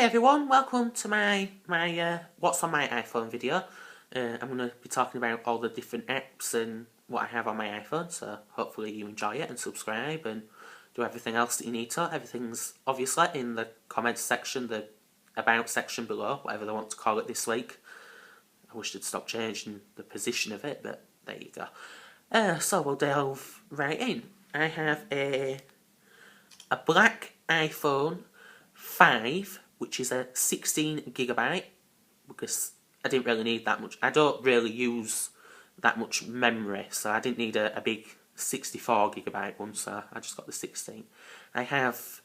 everyone, welcome to my what's on my iPhone video. I'm going to be talking about all the different apps and what I have on my iPhone, so hopefully you enjoy it and subscribe and do everything else that you need to. Everything's obviously in the comments section, the about section below, whatever they want to call it this week. I wish they'd stop changing the position of it, but there you go. So we'll delve right in. I have a black iPhone 5, which is a 16GB, because I didn't really need that much. I don't really use that much memory, so I didn't need a big 64GB one, so I just got the 16. I have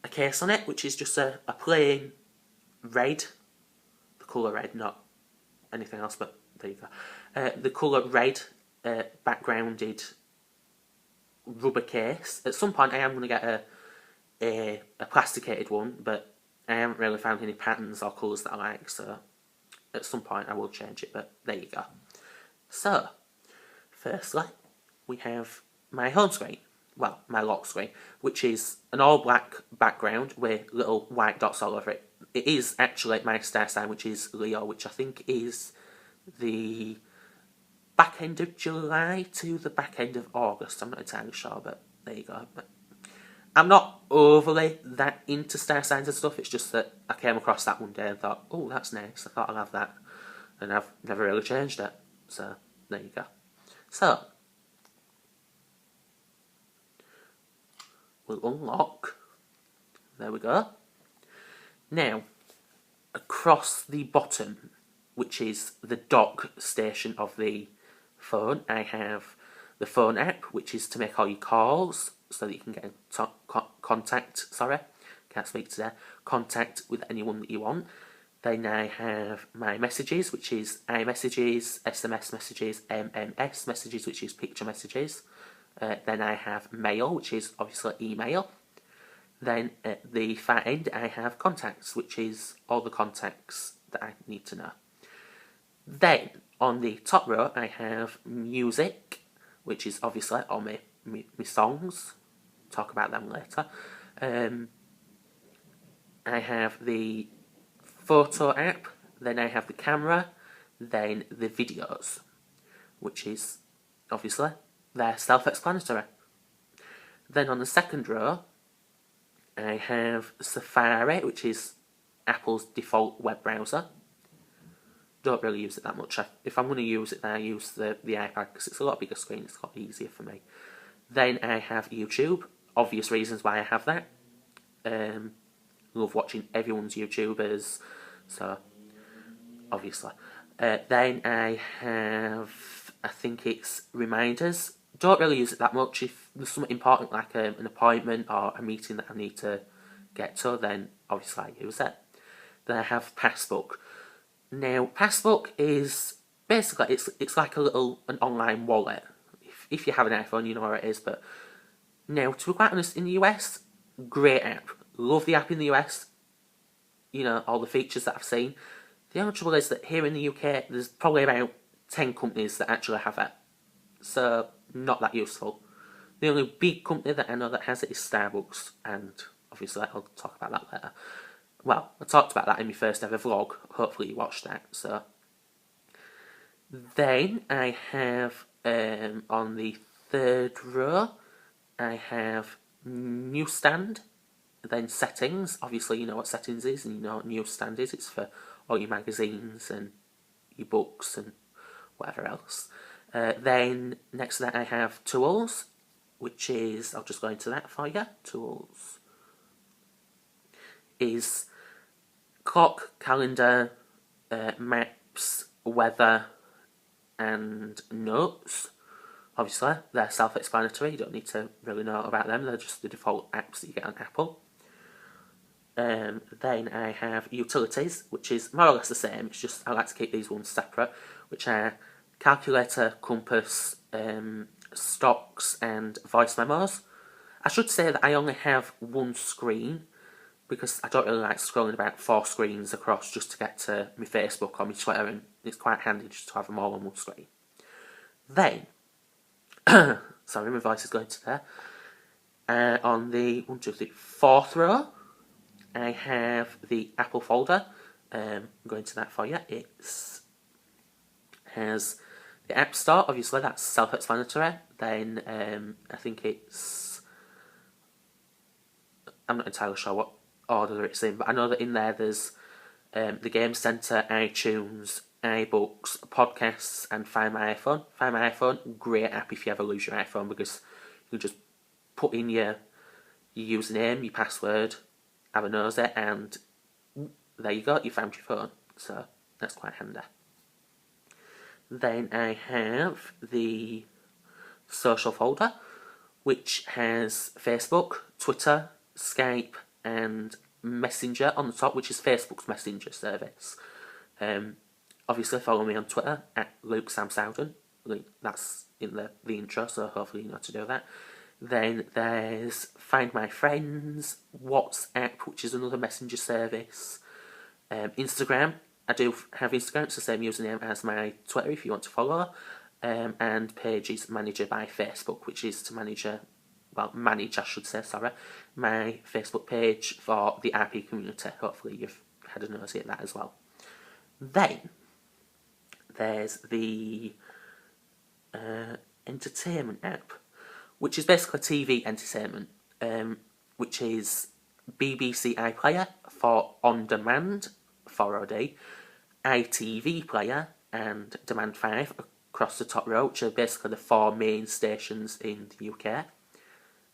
a case on it, which is just a plain red, the colour red, not anything else, but there you go. The colour red backgrounded rubber case. At some point I am going to get a plasticated one, but I haven't really found any patterns or colours that I like, so at some point I will change it, but there you go. So, firstly, we have my home screen, well, my lock screen, which is an all black background with little white dots all over it. It is actually my star sign, which is Leo, which I think is the back end of July to the back end of August. I'm not entirely sure, but there you go. But I'm not overly that into star signs and stuff. It's just that I came across that one day and thought, oh, that's nice. I thought I'll have that. And I've never really changed it. So, there you go. So, we'll unlock. There we go. Now, across the bottom, which is the dock station of the phone, I have the phone app, which is to make all your calls, so that you can get in contact with anyone that you want. Then I have my messages, which is iMessages, SMS messages, MMS messages, which is picture messages. Then I have mail, which is obviously email. Then at the far end I have contacts, which is all the contacts that I need to know. Then on the top row I have music, which is obviously all my songs. Talk about them later. I have the photo app, then I have the camera, then the videos, which is obviously they're self-explanatory. Then on the second row I have Safari, which is Apple's default web browser. Don't really use it that much. If I'm going to use it, then I use the iPad because it's a lot bigger screen. It's a lot easier for me. Then I have YouTube. Obvious reasons why I have that. Love watching everyone's YouTubers, so obviously. Then I have, I think it's reminders. Don't really use it that much. If there's something important like an appointment or a meeting that I need to get to, then obviously I use it. Then I have Passbook. Now, Passbook is basically it's like an online wallet. If you have an iPhone, you know where it is. But now, to be quite honest, in the US, great app. Love the app in the US. You know, all the features that I've seen. The only trouble is that here in the UK, there's probably about 10 companies that actually have it. So, not that useful. The only big company that I know that has it is Starbucks, and obviously I'll talk about that later. Well, I talked about that in my first ever vlog. Hopefully you watched that. So, then I have on the third row, I have newsstand. Then settings. Obviously, you know what settings is, and you know what newsstand is. It's for all your magazines and your books and whatever else. Then next to that, I have tools, which is, I'll just go into that for you. Tools is clock, calendar, maps, weather, and notes. Obviously, they're self-explanatory. You don't need to really know about them. They're just the default apps that you get on Apple. Then I have utilities, which is more or less the same. It's just I like to keep these ones separate, which are calculator, compass, stocks, and voice memos. I should say that I only have one screen because I don't really like scrolling about 4 screens across just to get to my Facebook or my Twitter, and it's quite handy just to have them all on one screen. Then, sorry, my voice is going to there. On the 4th row, I have the Apple folder. I'm going to that for you. It has the App Store, obviously, that's self-explanatory. Then I think I'm not entirely sure what order it's in, but I know that in there's the Game Centre, iTunes, iBooks, podcasts, and Find My iPhone. Find My iPhone, great app if you ever lose your iPhone, because you just put in your username, your password, have a nosy, and there you go, you found your phone. So that's quite handy. Then I have the social folder, which has Facebook, Twitter, Skype, and Messenger on the top, which is Facebook's Messenger service. Obviously, follow me on Twitter at Sowden. That's in the intro, so hopefully you know how to do that. Then there's Find My Friends, WhatsApp, which is another messenger service, Instagram. I do have Instagram, it's the same username as my Twitter if you want to follow, and Pages Manager by Facebook, which is to manage, my Facebook page for the RP community. Hopefully you've had a nosy at that as well. Then there's the entertainment app, which is basically TV entertainment, which is BBC iPlayer for on demand, 4OD, ITV Player, and Demand 5 across the top row, which are basically the 4 main stations in the UK.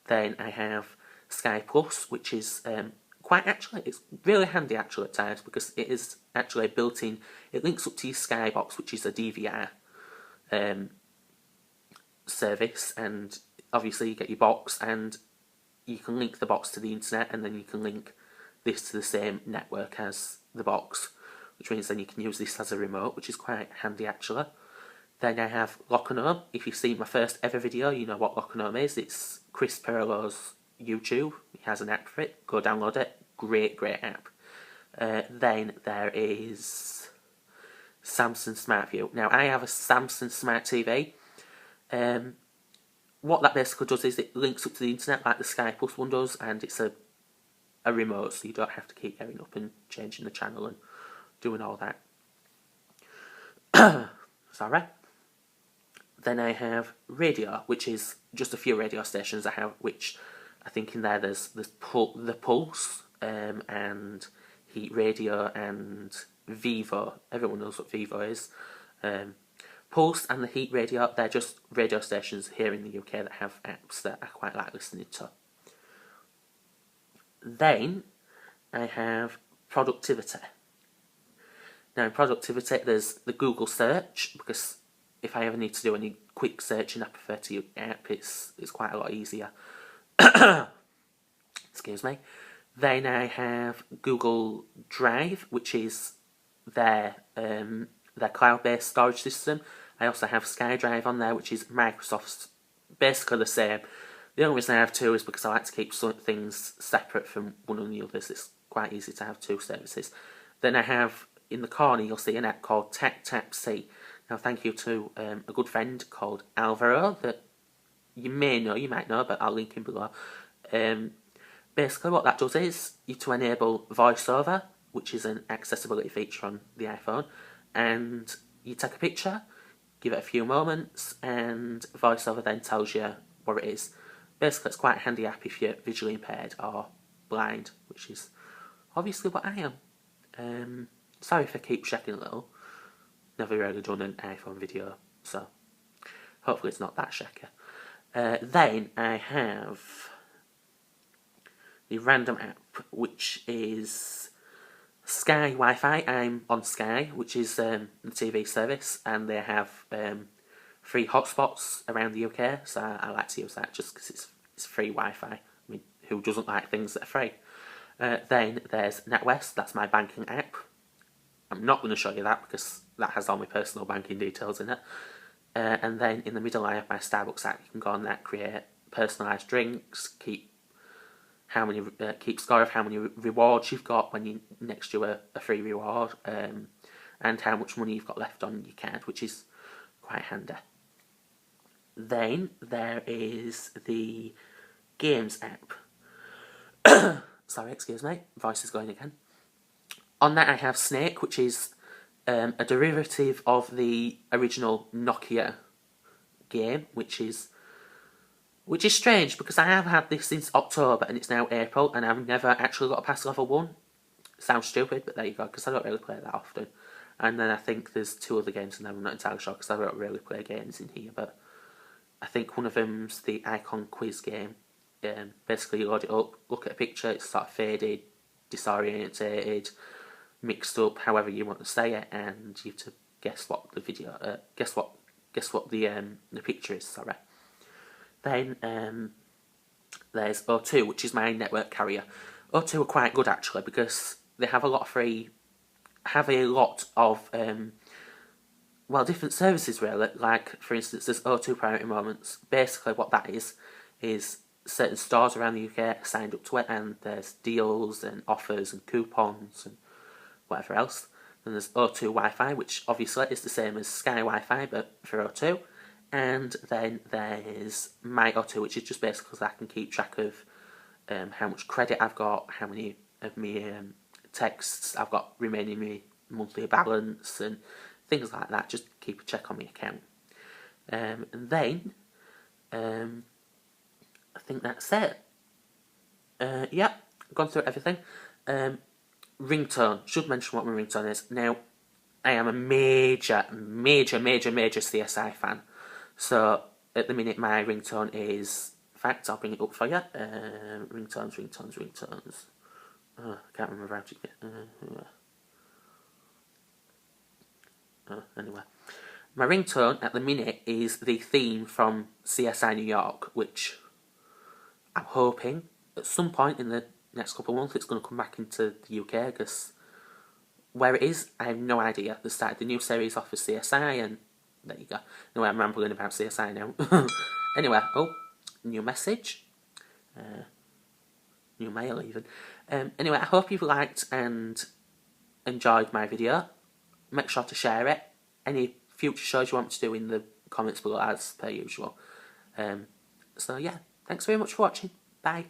Then I have Sky Plus, which is it's really handy actually at times, because it is actually built in. It links up to your Skybox, which is a DVR service, and obviously you get your box, and you can link the box to the internet, and then you can link this to the same network as the box, which means then you can use this as a remote, which is quite handy actually. Then I have Lock and Home. If you've seen my first ever video, you know what Lock and Home is. It's Chris Perillo's YouTube. He has an app for it. Go download it. Great app. Then there is Samsung Smart View. Now, I have a Samsung Smart TV. What that basically does is it links up to the internet like the Sky Plus one does, and it's a remote, so you don't have to keep getting up and changing the channel and doing all that. Sorry. Then I have radio, which is just a few radio stations I have, which I think in there there's the Pulse, and Heat Radio, and Vivo. Everyone knows what Vivo is. Pulse and the Heat Radio, they're just radio stations here in the UK that have apps that I quite like listening to. Then I have productivity. Now in productivity there's the Google search, because if I ever need to do any quick searching, I prefer to use the app. It's quite a lot easier. Excuse me. Then I have Google Drive, which is their cloud-based storage system. I also have SkyDrive on there, which is Microsoft's, basically the same. The only reason I have two is because I like to keep some things separate from one and the others. It's quite easy to have two services. Then I have, in the corner, you'll see an app called TapTapC. Now, thank you to a good friend called Alvaro that you may know, you might know, but I'll link him below. Basically, what that does is to enable VoiceOver, which is an accessibility feature on the iPhone, and you take a picture, give it a few moments, and VoiceOver then tells you what it is. Basically, it's quite a handy app if you're visually impaired or blind, which is obviously what I am. Sorry if I keep shaking a little. Never really done an iPhone video, so hopefully it's not that shaky. Then I have the random app, which is Sky Wi-Fi. I'm on Sky, which is the TV service, and they have free hotspots around the UK, so I like to use that just because it's free Wi-Fi. I mean, who doesn't like things that are free? Then there's NatWest, that's my banking app. I'm not going to show you that because that has all my personal banking details in it. And then in the middle I have my Starbucks app. You can go on that, create personalised drinks, keep score of how many rewards you've got when you next do a free reward, and how much money you've got left on your card, which is quite handy. Then there is the Games app. Sorry, excuse me, voice is going again. On that I have Snake, which is a derivative of the original Nokia game, which is strange because I have had this since October and it's now April and I've never actually got past level 1. Sounds stupid, but there you go, because I don't really play that often. And then I think there's 2 other games, and I'm not entirely sure because I don't really play games in here, but I think one of them's the Icon Quiz game. Basically, you load it up, look at a picture, it's sort of faded, disorientated, mixed up, however you want to say it, and you have to guess what the video, guess what the picture is. Sorry. Then there's O2, which is my network carrier. O2 are quite good actually because they have a lot of different services really. Like for instance, there's O2 Priority Moments. Basically, what that is certain stores around the UK signed up to it, and there's deals and offers and coupons and whatever else. Then there's O2 Wi-Fi, which obviously is the same as Sky Wi-Fi but for O2. And then there's My O2, which is just basically because I can keep track of how much credit I've got, how many of my texts I've got remaining in my monthly balance, and things like that. Just keep a check on my account. And then I think that's it. Yeah, I've gone through everything. Ringtone. Should mention what my ringtone is. Now, I am a major CSI fan. So, at the minute, my ringtone is... In fact, I'll bring it up for you. Ringtones. Oh, I can't remember how to get... anyway. My ringtone at the minute is the theme from CSI New York, which I'm hoping at some point in the next couple of months it's going to come back into the UK, because where it is, I have no idea. They started the new series off of CSI, and there you go. Anyway, I'm rambling about CSI now. Anyway, new message. New mail even. Anyway, I hope you've liked and enjoyed my video. Make sure to share it. Any future shows you want me to do in the comments below, as per usual. So yeah, thanks very much for watching. Bye.